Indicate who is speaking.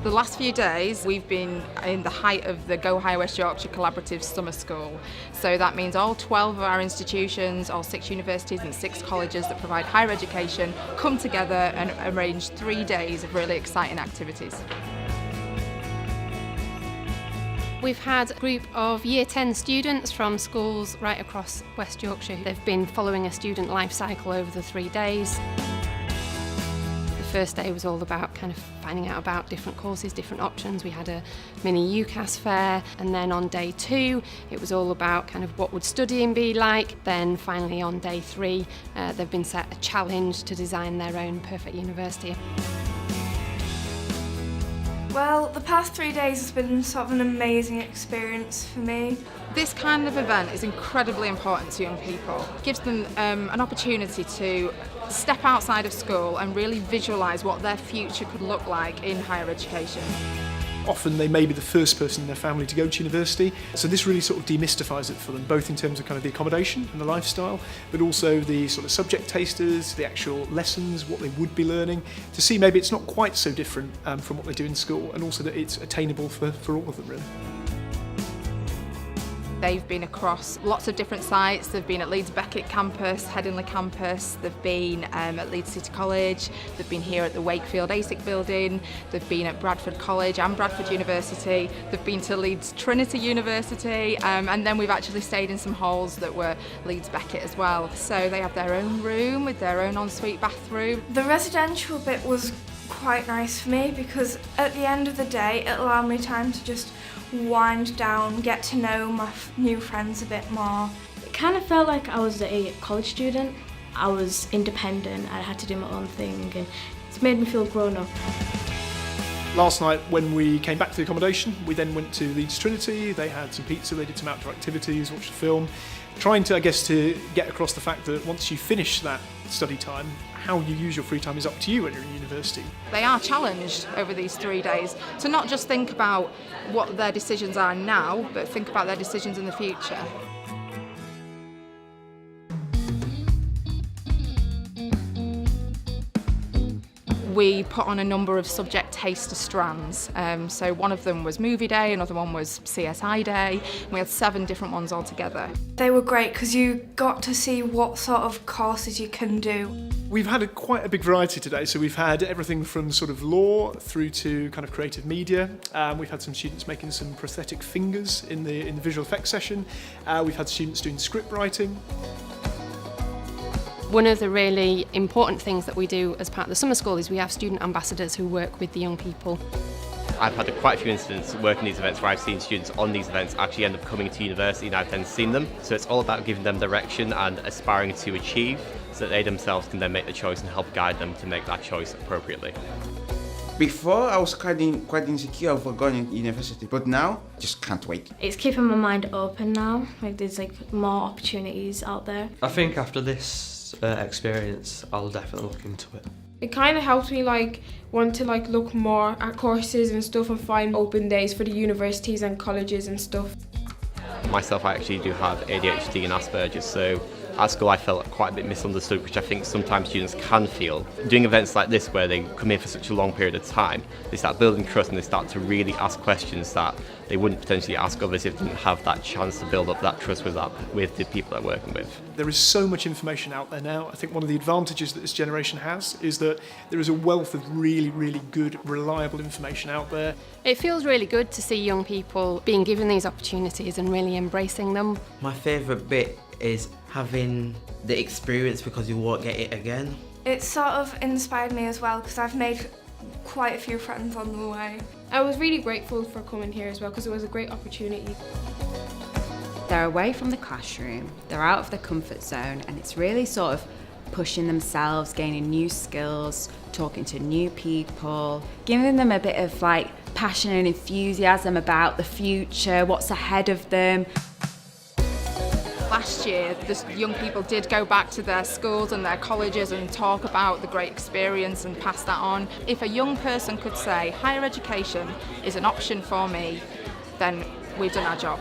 Speaker 1: The last few days we've been in the height of the Go Higher West Yorkshire Collaborative Summer School. So that means all 12 of our institutions, all 6 universities and 6 colleges that provide higher education come together and arrange 3 days of really exciting activities.
Speaker 2: We've had a group of Year 10 students from schools right across West Yorkshire. They've been following a student life cycle over the 3 days. The first day was all about kind of finding out about different courses, different options. We had a mini UCAS fair, and then on day 2 it was all about kind of what would studying be like. Then finally on day 3 they've been set a challenge to design their own perfect university.
Speaker 3: Well, the past 3 days has been sort of an amazing experience for me.
Speaker 1: This kind of event is incredibly important to young people. It gives them an opportunity to step outside of school and really visualise what their future could look like in higher education.
Speaker 4: Often they may be the first person in their family to go to university, so this really sort of demystifies it for them, both in terms of kind of the accommodation and the lifestyle, but also the sort of subject tasters, the actual lessons, what they would be learning, to see maybe it's not quite so different from what they do in school, and also that it's attainable for all of them really.
Speaker 1: They've been across lots of different sites. They've been at Leeds Beckett campus, Headingley campus, they've been at Leeds City College, they've been here at the Wakefield ASIC building, they've been at Bradford College and Bradford University, they've been to Leeds Trinity University, and then we've actually stayed in some halls that were Leeds Beckett as well. So they have their own room with their own ensuite bathroom.
Speaker 3: The residential bit was quite nice for me because at the end of the day it allowed me time to just wind down, get to know my new friends a bit more.
Speaker 5: It kind of felt like I was a college student. I was independent, I had to do my own thing, and it's made me feel grown up.
Speaker 4: Last night when we came back to the accommodation, we then went to Leeds Trinity. They had some pizza, they did some outdoor activities, watched a film, trying to, I guess, to get across the fact that once you finish that study time, how you use your free time is up to you when you're in university.
Speaker 1: They are challenged over these 3 days to not just think about what their decisions are now, but think about their decisions in the future. We put on a number of subject taster strands. So one of them was movie day, another one was CSI day. We had 7 different ones altogether.
Speaker 3: They were great because you got to see what sort of courses you can do.
Speaker 4: We've had quite a big variety today, so we've had everything from sort of law through to kind of creative media. We've had some students making some prosthetic fingers in the visual effects session. We've had students doing script writing.
Speaker 2: One of the really important things that we do as part of the summer school is we have student ambassadors who work with the young people.
Speaker 6: I've had quite a few incidents working these events where I've seen students on these events actually end up coming to university and I've then seen them. So it's all about giving them direction and aspiring to achieve so that they themselves can then make the choice and help guide them to make that choice appropriately.
Speaker 7: Before I was quite insecure of going to university, but now just can't wait.
Speaker 5: It's keeping my mind open now, like there's more opportunities out there.
Speaker 8: I think after this experience I'll definitely look into it.
Speaker 9: It kind of helps me want to look more at courses and stuff and find open days for the universities and colleges and stuff.
Speaker 6: Myself, I actually do have ADHD and Asperger's, so at school I felt quite a bit misunderstood, which I think sometimes students can feel. Doing events like this where they come in for such a long period of time, they start building trust and they start to really ask questions that they wouldn't potentially ask others if they didn't have that chance to build up that trust with the people they're working with.
Speaker 4: There is so much information out there now. I think one of the advantages that this generation has is that there is a wealth of really, really good, reliable information out there.
Speaker 2: It feels really good to see young people being given these opportunities and really embracing them.
Speaker 10: My favourite bit is having the experience because you won't get it again.
Speaker 3: It sort of inspired me as well because I've made quite a few friends on the way.
Speaker 9: I was really grateful for coming here as well because it was a great opportunity.
Speaker 11: They're away from the classroom, they're out of their comfort zone, and it's really sort of pushing themselves, gaining new skills, talking to new people, giving them a bit of passion and enthusiasm about the future, what's ahead of them.
Speaker 1: Last year, the young people did go back to their schools and their colleges and talk about the great experience and pass that on. If a young person could say, higher education is an option for me, then we've done our job.